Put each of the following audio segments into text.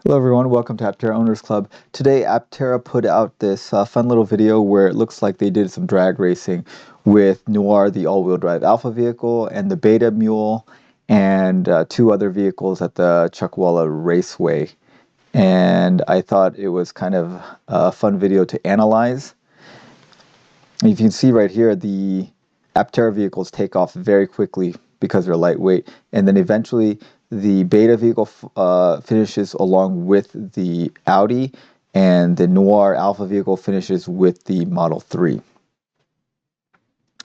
Hello everyone, welcome to Aptera Owners Club. Today Aptera put out this fun little video where it looks like they did some drag racing with Noir, the all-wheel drive alpha vehicle, and the Beta Mule, and two other vehicles at the Chuckwalla Raceway. And I thought it was kind of a fun video to analyze. You can see right here the Aptera vehicles take off very quickly because they're lightweight, and then eventually the Beta vehicle finishes along with the Audi, and the Noir Alpha vehicle finishes with the Model 3.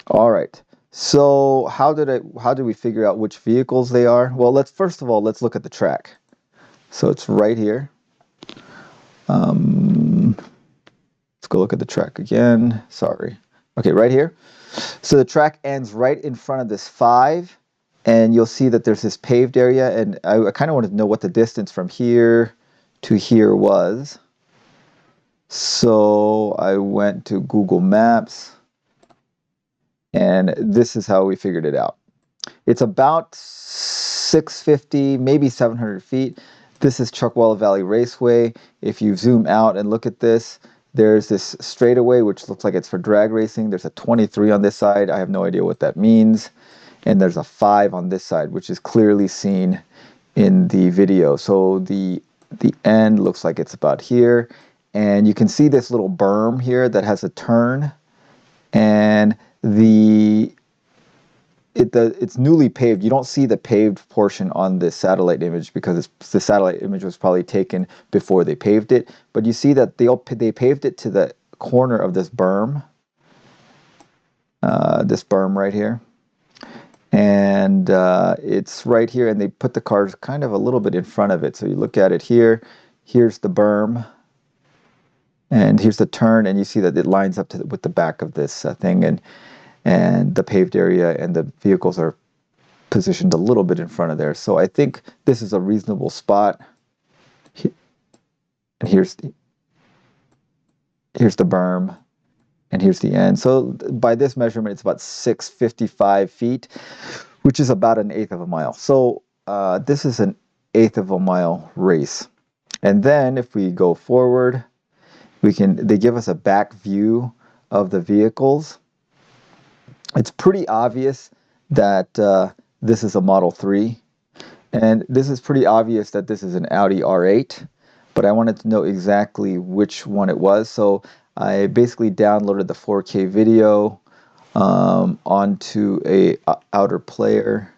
All right. So how did we figure out which vehicles they are? Well, first of all let's look at the track. So it's right here. Let's go look at the track again. Sorry. Okay, right here. So the track ends right in front of this 5, and you'll see that there's this paved area, and I kind of wanted to know what the distance from here to here was. So I went to Google Maps, and this is how we figured it out. It's about 650, maybe 700 feet. This is Chuckwalla Valley Raceway. If you zoom out and look at this, there's this straightaway which looks like it's for drag racing. There's a 23 on this side. I have no idea what that means. And there's a 5 on this side, which is clearly seen in the video. So the end looks like it's about here. And you can see this little berm here that has a turn. And it's newly paved. You don't see the paved portion on this satellite image because the satellite image was probably taken before they paved it. But you see that they paved it to the corner of this berm right here. And it's right here, and they put the cars kind of a little bit in front of it. So you look at it here, here's the berm, and here's the turn, and you see that it lines up with the back of this thing, and the paved area, and the vehicles are positioned a little bit in front of there. So I think this is a reasonable spot. And here's the berm, and here's the end. So by this measurement, it's about 655 feet, which is about 1/8 of a mile. So this is 1/8 of a mile race. And then if we go forward, they give us a back view of the vehicles. It's pretty obvious that this is a Model 3, and this is pretty obvious that this is an Audi R8, but I wanted to know exactly which one it was. So I basically downloaded the 4K video onto a outer player,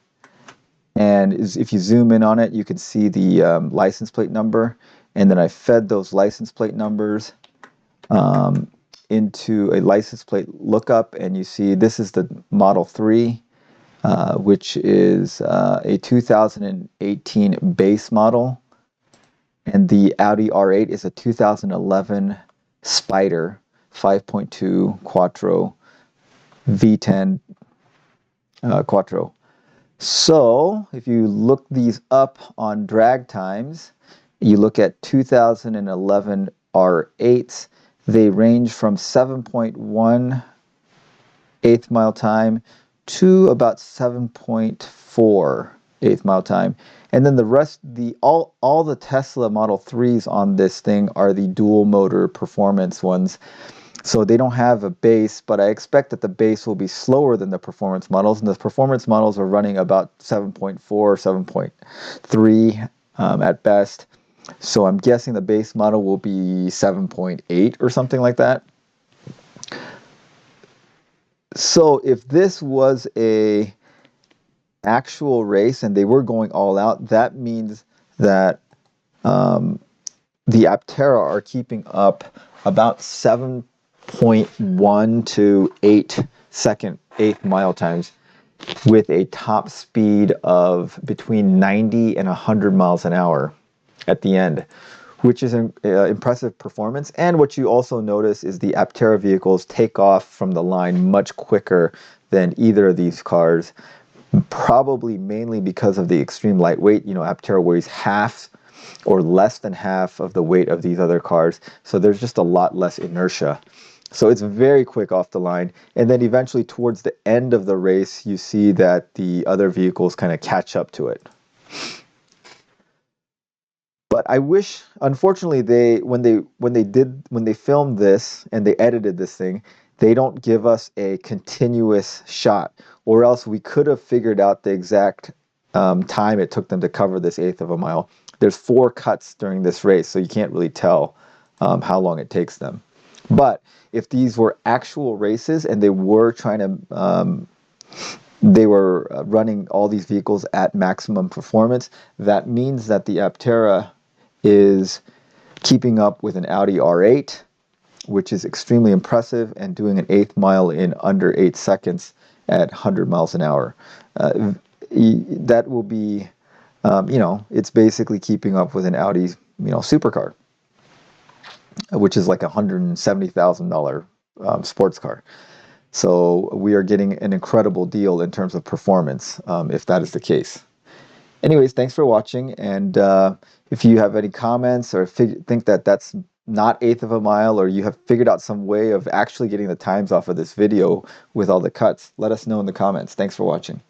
and if you zoom in on it, you can see the license plate number, and then I fed those license plate numbers into a license plate lookup, and you see this is the Model 3, which is a 2018 base model, and the Audi R8 is a 2011 Spyder 5.2 Quattro V10 Quattro. So if you look these up on drag times, you look at 2011 R8s, they range from 7.1 eighth mile time to about 7.4 eighth mile time. And then the rest, all the Tesla Model 3s on this thing are the dual motor performance ones. So they don't have a base, but I expect that the base will be slower than the performance models. And the performance models are running about 7.4, 7.3 at best. So I'm guessing the base model will be 7.8 or something like that. So if this was a actual race and they were going all out, that means that the Aptera are keeping up about 7.1 to 8-second eighth mile times with a top speed of between 90 and 100 miles an hour at the end, which is an impressive performance. And what you also notice is the Aptera vehicles take off from the line much quicker than either of these cars, probably mainly because of the extreme lightweight. You know, Aptera weighs half or less than half of the weight of these other cars, so there's just a lot less inertia. So it's very quick off the line, and then eventually towards the end of the race, you see that the other vehicles kind of catch up to it. But I wish, unfortunately, when they filmed this and they edited this thing, they don't give us a continuous shot, or else we could have figured out the exact time it took them to cover this eighth of a mile. There's 4 cuts during this race, so you can't really tell how long it takes them. But if these were actual races and they were trying to they were running all these vehicles at maximum performance, that means that the Aptera is keeping up with an Audi R8, which is extremely impressive, and doing an eighth mile in under 8 seconds at 100 miles an hour. That will be, it's basically keeping up with an Audi, supercar, which is like a $170,000 sports car. So we are getting an incredible deal in terms of performance, if that is the case. Anyways, thanks for watching, and if you have any comments or think that that's not eighth of a mile, or you have figured out some way of actually getting the times off of this video with all the cuts, let us know in the comments. Thanks for watching.